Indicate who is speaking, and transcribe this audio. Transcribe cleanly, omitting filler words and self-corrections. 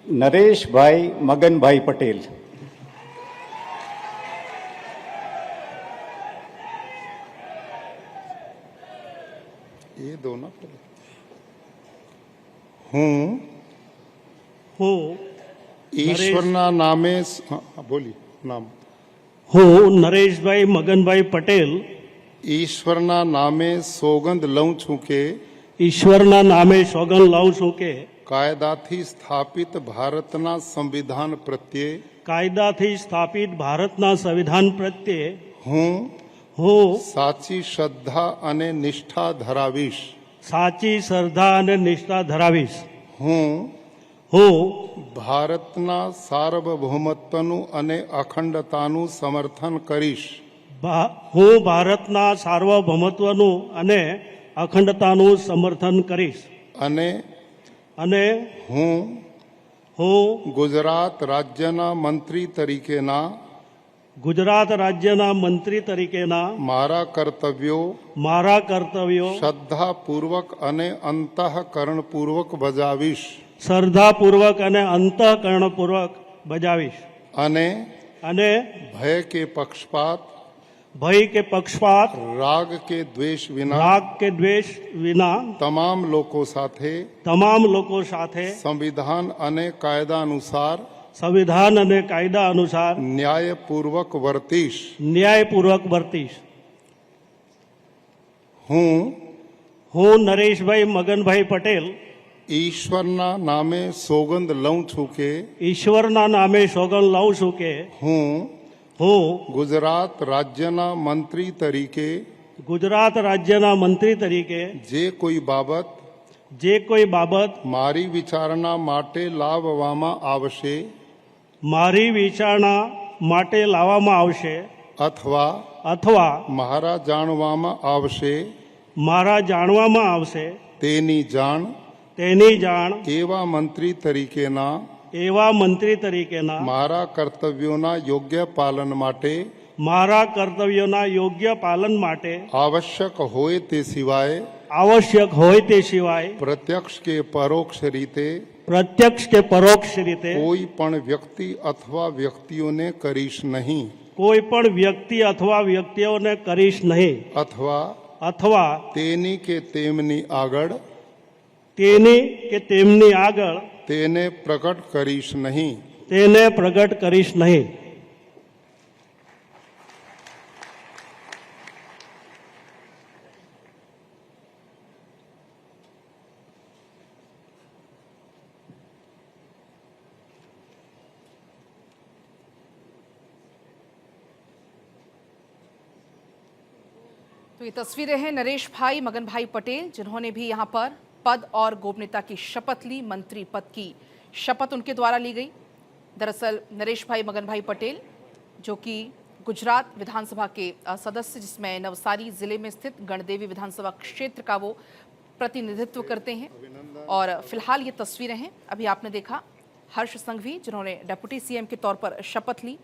Speaker 1: નરેશભાઈ મગનભાઈ પટેલ.
Speaker 2: ये दो ना पहले। हूँ
Speaker 3: હું
Speaker 2: ઈશ્વરના નામે બોલી નામ
Speaker 3: હું નરેશભાઈ મગનભાઈ પટેલ
Speaker 2: ઈશ્વરના નામે સોગંદ લઉં છું કે
Speaker 3: ઈશ્વરના નામે સોગંદ લઉં છું કે
Speaker 2: કાયદાથી સ્થાપિત ભારતના સંવિધાન પ્રત્યે
Speaker 3: કાયદાથી સ્થાપિત ભારતના સંવિધાન પ્રત્યે
Speaker 2: હું
Speaker 3: હું
Speaker 2: સાચી શ્રદ્ધા અને નિષ્ઠા ધરાવીશ.
Speaker 3: સાચી શ્રદ્ધા અને નિષ્ઠા ધરાવીશ.
Speaker 2: હું
Speaker 3: હું
Speaker 2: ભારતના સાર્વભૌમત્વનું અને અખંડતાનું સમર્થન કરીશ.
Speaker 3: હું ભારતના સાર્વભૌમત્વનું અને અખંડતાનું સમર્થન કરીશ.
Speaker 2: અને
Speaker 3: હું
Speaker 2: ગુજરાત રાજ્યના મંત્રી તરીકેના
Speaker 3: ગુજરાત રાજ્યના મંત્રી તરીકેના
Speaker 2: મારા કર્તવ્યો શ્રદ્ધાપૂર્વક અને અંતઃકરણપૂર્વક બજાવીશ.
Speaker 3: શ્રદ્ધાપૂર્વક અને અંતઃકરણપૂર્વક બજાવીશ.
Speaker 2: અને
Speaker 3: ભય
Speaker 2: કે પક્ષપાત રાગ કે દ્વેષ વિના તમામ લોકો સાથે સંવિધાન અને કાયદા અનુસાર ન્યાયપૂર્વક વર્તીશ.
Speaker 3: હું નરેશભાઈ મગનભાઈ પટેલ
Speaker 2: ઈશ્વરના નામે સોગંદ લઉં છું કે
Speaker 3: ઈશ્વરના નામે સોગંદ લઉં છું કે
Speaker 2: હું
Speaker 3: ગુજરાત રાજ્યના મંત્રી તરીકે
Speaker 2: જે કોઈ બાબત મારી વિચારણા માટે લાવવામાં આવશે અથવા મારા જાણવામાં આવશે તેની જાણ એવા મંત્રી તરીકેના મારા કર્તવ્યોના યોગ્ય પાલન માટે આવશ્યક હોય તે સિવાય પ્રત્યક્ષ કે પરોક્ષ રીતે કોઈ પણ વ્યક્તિ અથવા વ્યક્તિઓને કરીશ નહીં. અથવા તેની કે તેમની આગળ તેને પ્રગટ કરીશ નહીં.
Speaker 4: तो ये तस्वीरें हैं नरेश भाई मगन भाई पटेल, जिन्होंने भी यहाँ पर पद और गोपनीयता की शपथ ली. मंत्री पद की शपथ उनके द्वारा ली गई. दरअसल नरेश भाई मगन भाई पटेल जो कि गुजरात विधानसभा के सदस्य, जिसमें नवसारी जिले में स्थित गणदेवी विधानसभा क्षेत्र का वो प्रतिनिधित्व करते हैं. और फिलहाल ये तस्वीरें हैं. अभी आपने देखा हर्ष संघवी, जिन्होंने डेप्यूटी सीएम के तौर पर शपथ ली.